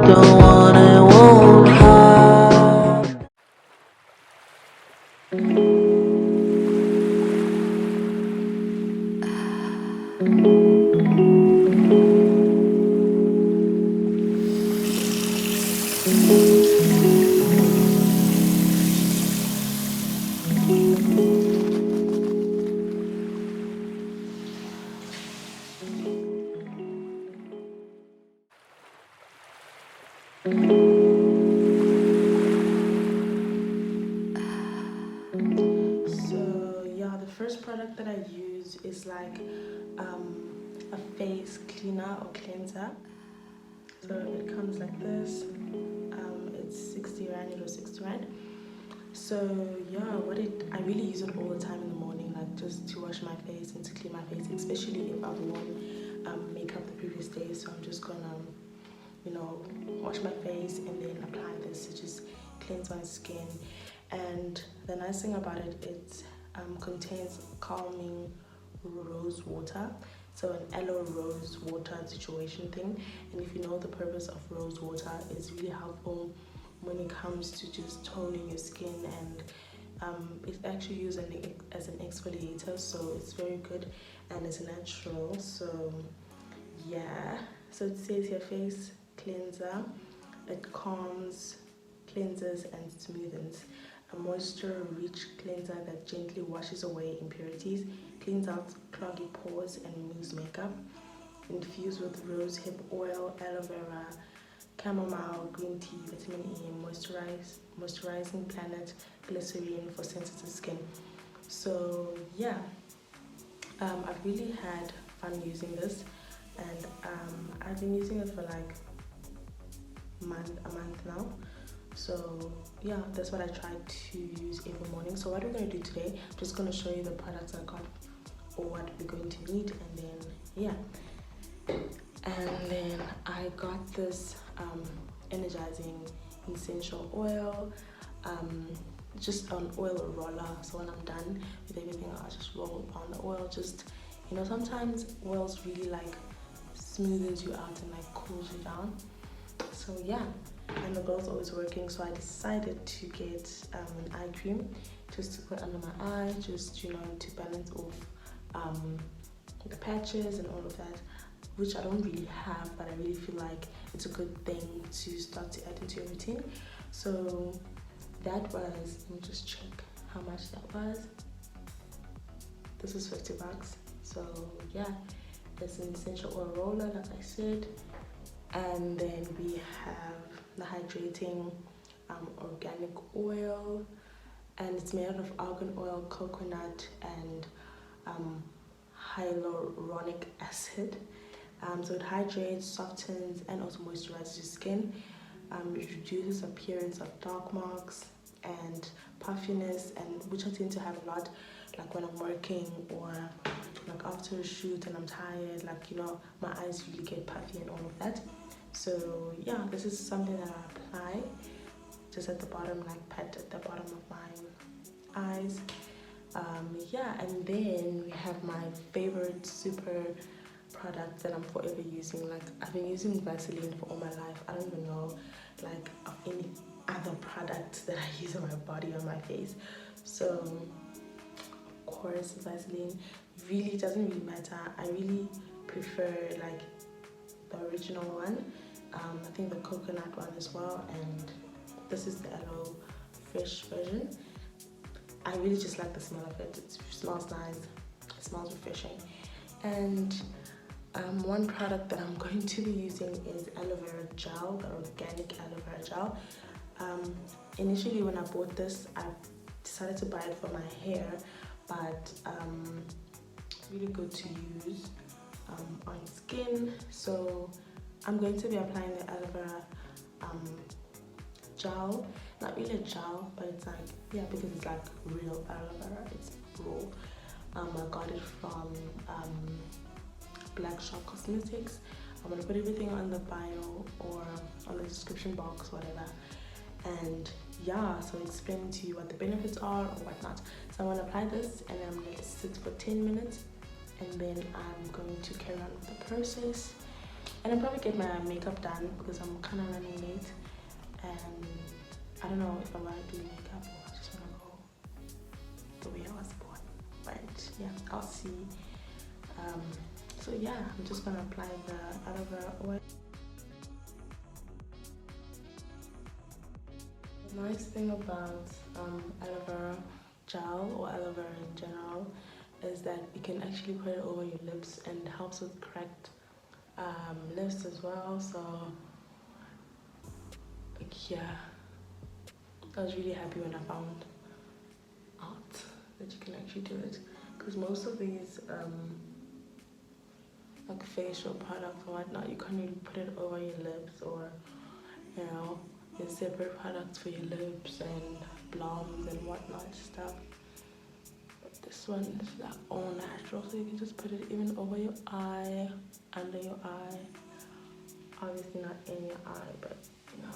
the one I won't hide. So yeah, the first product that I use is like a face cleaner or cleanser. So it comes like this. It's 60 rand, it was 60 rand. So yeah, I really use it all the time in the morning, like just to wash my face and to clean my face, especially if I've worn makeup the previous day. So I'm just gonna, wash my face and then apply this to just cleanse my skin. And the nice thing about it, it contains calming rose water. So an aloe rose water situation thing. And if you know the purpose of rose water, it's really helpful when it comes to just toning your skin, and it's actually used as an exfoliator, so it's very good and it's natural. So yeah, so it says here face cleanser. It calms, cleanses and smoothens. A moisture-rich cleanser that gently washes away impurities, cleans out cloggy pores and removes makeup. Infused with rose hip oil, aloe vera, chamomile, green tea, vitamin E, moisturizing planet, glycerine for sensitive skin. So yeah, I've really had fun using this, and I've been using it for like a month now. So yeah, that's what I try to use every morning. So what we're going to do today, I'm just going to show you the products I got or what we're going to need, and then yeah. And then I got this energizing essential oil, just an oil roller. So when I'm done with everything, I'll just roll on the oil. Just, sometimes oils really like smoothens you out and like cools you down. So yeah, and the girl's always working, so I decided to get an eye cream just to put under my eye, just to balance off the patches and all of that, which I don't really have, but I really feel like it's a good thing to start to add into your routine. So that was, let me just check how much that was. This is 50 bucks. So yeah, there's an essential oil roller, like I said. And then we have the hydrating organic oil, and it's made out of argan oil, coconut, and hyaluronic acid. So it hydrates, softens, and also moisturizes your skin. It reduces appearance of dark marks and puffiness, and which I tend to have a lot, like when I'm working or like after a shoot and I'm tired, my eyes really get puffy and all of that. So yeah, this is something that I apply just at the bottom, like pat at the bottom of my eyes. Yeah, and then we have my favorite super product that I'm forever using. Like, I've been using Vaseline for all my life. I don't even know like of any other products that I use on my body, on my face. So of course Vaseline really doesn't really matter. I really prefer like the original one. I think the coconut one as well, and this is the aloe fresh version. I really just like the smell of it. It smells nice, it smells refreshing. And one product that I'm going to be using is aloe vera gel, the organic aloe vera gel. Initially when I bought this, I decided to buy it for my hair, but really good to use on skin. So I'm going to be applying the aloe vera gel. Not really a gel, but it's like, yeah, because it's like real aloe vera, it's raw. I got it from Blckshp Cosmetics. I'm gonna put everything on the bio or on the description box, whatever. And yeah, so explaining to you what the benefits are or whatnot. So I'm gonna apply this and I'm gonna let it sit for 10 minutes, and then I'm going to carry on with the process. And I'll probably get my makeup done because I'm kind of running late, and I don't know if I'm gonna do makeup or I just wanna go the way I was born. But yeah, I'll see. So yeah, I'm just gonna apply the aloe vera oil. The nice thing about aloe vera gel or aloe vera in general is that you can actually put it over your lips and it helps with cracked lips as well. So like, yeah, I was really happy when I found out that you can actually do it, because most of these like facial products or whatnot, you can't really put it over your lips, or you know, there's separate products for your lips and balms and whatnot stuff. But this one is like all natural, so you can just put it even over your eye, under your eye. Obviously not in your eye, but you know,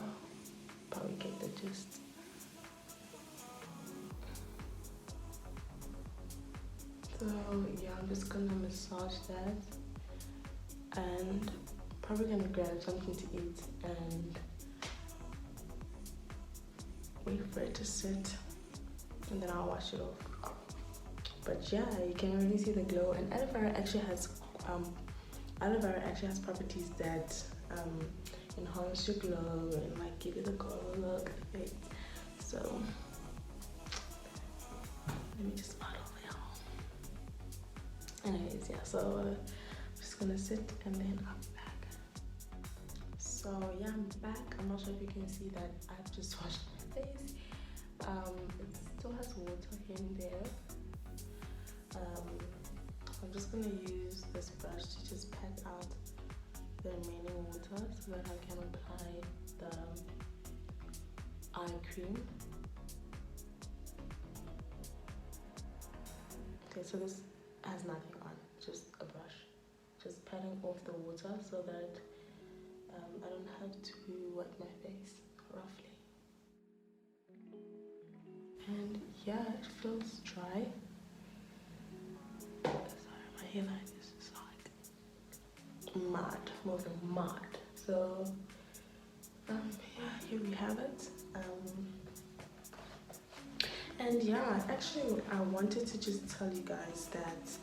probably get the gist. So yeah, I'm just gonna massage that and probably gonna grab something to eat and wait for it to sit, and then I'll wash it off. But yeah, you can really see the glow, and aloe vera actually has properties that enhance your glow and like give you the glow look effect. So let me just model it. Anyways, yeah, so I'm just gonna sit and then I'm back. So yeah, I'm back. I'm not sure if you can see that I've just washed my face. It still has water here and there. I'm just gonna use this brush to just pat out the remaining water so that I can apply the eye cream. Okay, so this has nothing on, just a brush. Just patting off the water so that I don't have to wet my face roughly. And yeah, it feels dry. Sorry, my hairline is just like mud, moving mud. So yeah, here we have it. And yeah, actually I wanted to just tell you guys that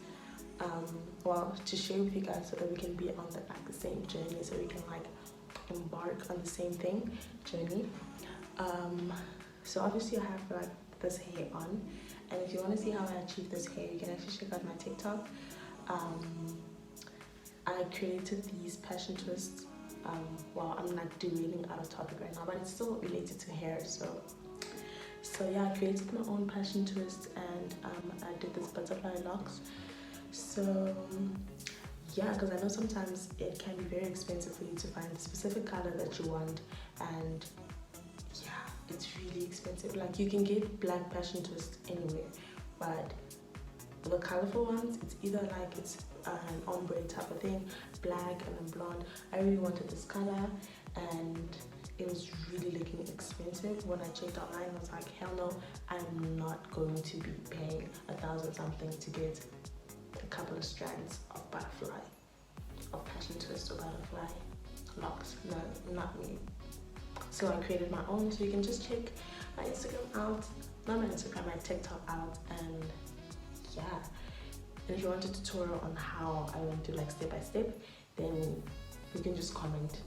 well, to share with you guys so that we can be on the same journey, so we can like embark on the same journey. So obviously I have like this hair on, and if you want to see how I achieve this hair, you can actually check out my TikTok. I created these passion twists. Well, I'm like derailing out of topic right now, but it's still related to hair. So yeah, I created my own passion twist, and I did this butterfly locks. So yeah, because I know sometimes it can be very expensive for you to find the specific color that you want, and yeah, it's really expensive. Like you can get black passion twist anywhere, but the colorful ones, it's either like it's an ombre type of thing, black and then blonde. I really wanted this color, and it was really looking expensive. When I checked online, I was like, hell no, I'm not going to be paying 1,000 something to get a couple of strands of butterfly, of passion twist or butterfly locks. No, not me. So I created my own, so you can just check my Instagram out, not my Instagram, my TikTok out, and yeah. And if you want a tutorial on how I went to like step by step, then you can just comment.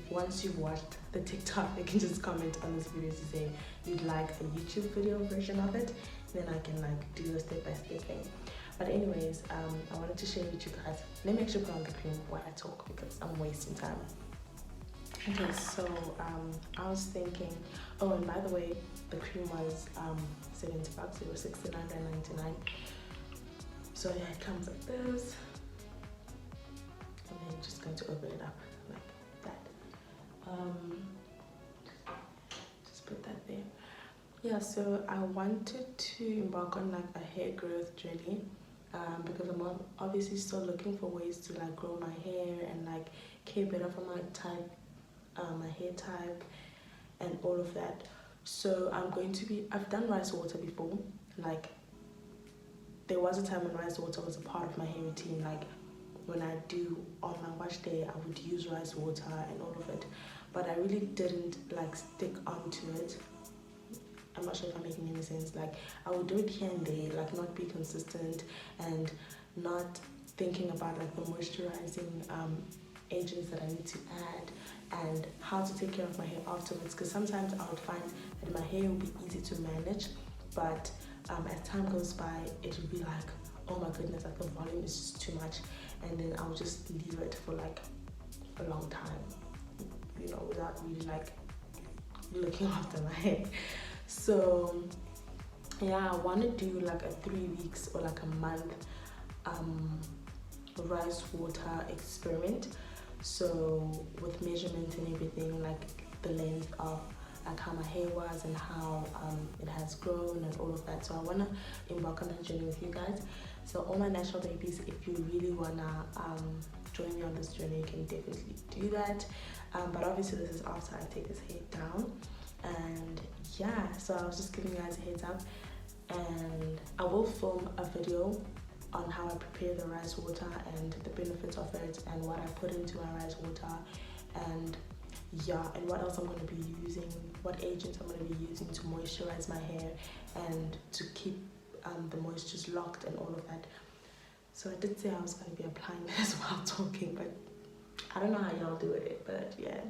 Once you've watched the TikTok, you can just comment on this video to say you'd like a YouTube video version of it, then I can like do a step-by-step thing. But anyways, I wanted to share with you guys. Let me actually put on the cream while I talk because I'm wasting time. Okay, so I was thinking, oh, and by the way, the cream was $70, it was $69.99. So yeah, it comes like this, and then you're just going to open it up like that. Just put that there. Yeah, so I wanted to embark on like a hair growth journey, because I'm obviously still looking for ways to like grow my hair and like care better for my type, my hair type and all of that. So I've done rice water before. Like there was a time when rice water was a part of my hair routine. Like when I do on my wash day, I would use rice water and all of it, but I really didn't like stick onto it. I'm not sure if I'm making any sense. Like, I would do it here and there, like not be consistent and not thinking about like the moisturizing agents that I need to add and how to take care of my hair afterwards, because sometimes I would find that my hair will be easy to manage, but as time goes by it will be like, oh my goodness, like the volume is just too much, and then I'll just leave it for like a long time, you know, without really like looking after my hair. So yeah, I want to do like a 3 weeks or like a month rice water experiment, so with measurements and everything, like the length of like how my hair was and how it has grown and all of that. So I want to embark on that journey with you guys. So all my natural babies, if you really want to join me on this journey, you can definitely do that, but obviously this is after I take this hair down. And yeah, so I was just giving you guys a heads up, and I will film a video on how I prepare the rice water and the benefits of it and what I put into my rice water, and yeah, and what else I'm going to be using, what agents I'm going to be using to moisturize my hair and to keep the moistures locked and all of that. So I did say I was going to be applying this while talking, but I don't know how y'all do it, but yeah.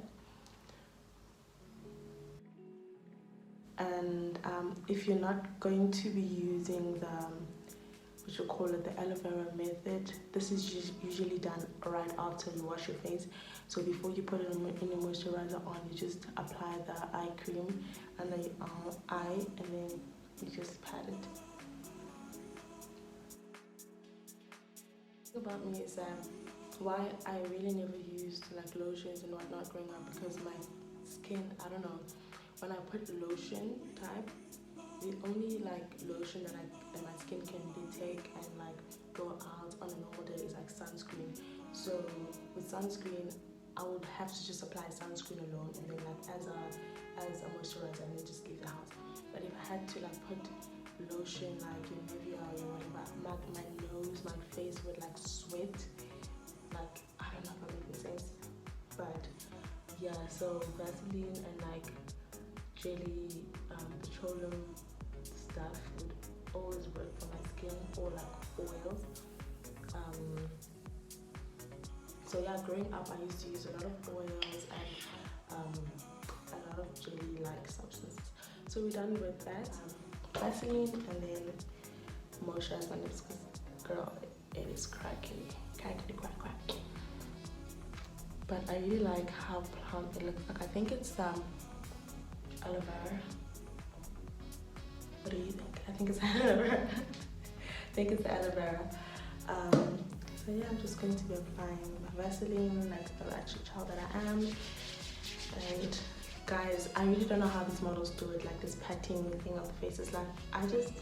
And if you're not going to be using the what you call it, the aloe vera method, this is usually done right after you wash your face. So before you put any moisturizer on, you just apply the eye cream under your eye, and then you just pat it. The thing about me is that why I really never used like lotions and whatnot growing up, because my skin, I don't know, when I put lotion type, the only like lotion that my skin can take and like go out on a normal day is like sunscreen. So with sunscreen, I would have to just apply sunscreen alone, and then like as a moisturizer, and then just leave the house. But if I had to like put lotion like in Nivea or whatever, my nose, my face would like sweat. Like, I don't know if I'm making sense, but yeah. So Vaseline and like jelly, petroleum stuff would always work for my skin, or like oils. So yeah, growing up I used to use a lot of oils and a lot of jelly like substances. So we're done with that. Vaseline, and then moisturize my lips, because girl, it is cracking crack. But I really like how plump it looks like. I think it's aloe vera. What do you think? I think it's aloe vera. I think it's aloe vera. So yeah, I'm just going to be applying my Vaseline like the ratchet child that I am. And guys, I really don't know how these models do it, like this patting thing on the face. It's like, I just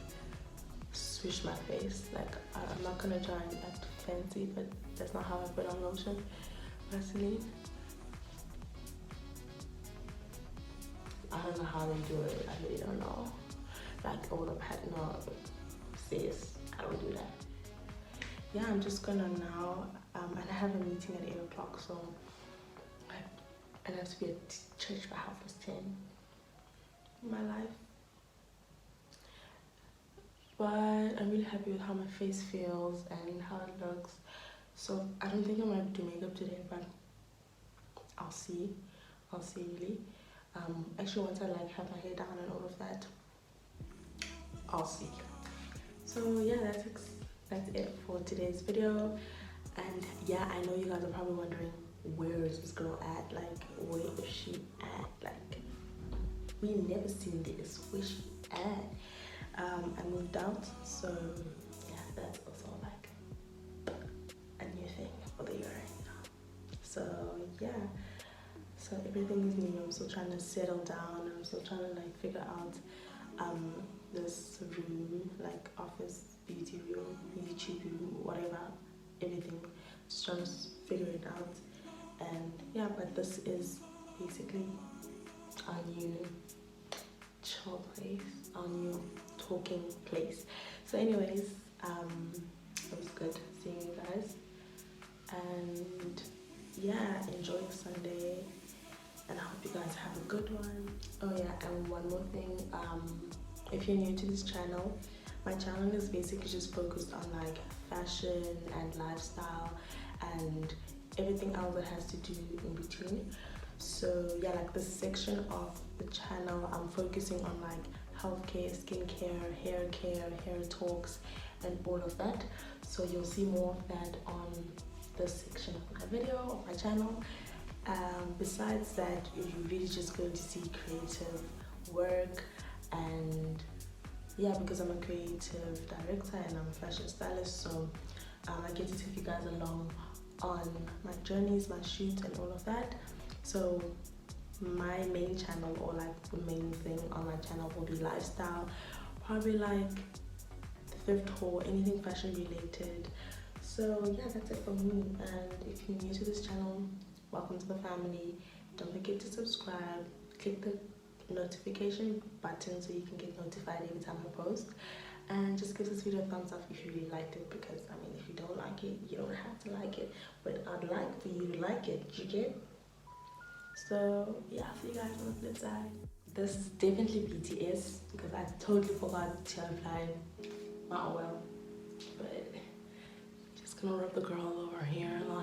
swish my face. Like, I'm not gonna try and act fancy, but that's not how I put on lotion. Vaseline. I don't know how they do it. I really don't know. Like all the pattern says, I don't do that. Yeah, I'm just gonna now, and I have a meeting at 8 o'clock, so I have to be at church by 10:30. My life. But I'm really happy with how my face feels and how it looks. So I don't think I'm gonna do makeup today, but I'll see. I'll see really. Actually, once I like have my hair down and all of that, I'll see. So yeah, that's it for today's video. And yeah, I know you guys are probably wondering, where is this girl at? Like, where is she at? Like, we never seen this. Where's she at? I moved out, so yeah, that's also like a new thing for the year right now. So yeah, so everything is new. I'm still trying to settle down. I'm still trying to like figure out this room, like office, beauty room, YouTube room, whatever, everything. Just trying to figure it out. And yeah, but this is basically our new chill place, our new talking place. So anyways, it was good seeing you guys, And yeah, enjoy the Sunday, and I hope you guys have a good one. Oh yeah, and one more thing, if you're new to this channel, my channel is basically just focused on like fashion and lifestyle and everything else that has to do in between. So yeah, like this section of the channel, I'm focusing on like healthcare, skincare, hair care, hair talks, and all of that. So you'll see more of that on this section of my video, of my channel. Besides that, you're really just going to see creative work, and yeah, because I'm a creative director and I'm a fashion stylist, so I get to take you guys along on my journeys, my shoots, and all of that. So my main channel, or like the main thing on my channel, will be lifestyle, probably like thrift haul, anything fashion related. So yeah, that's it for me. And if you're new to this channel, welcome to the family. Don't forget to subscribe, click the notification button so you can get notified every time I post, and just give this video a thumbs up if you really liked it, because I mean, if you don't like it, you don't have to like it, but I'd like for you to like it, you get? So yeah, I'll see you guys on the flip side. This is definitely BTS because I totally forgot to apply my oil, but just gonna rub the girl over here like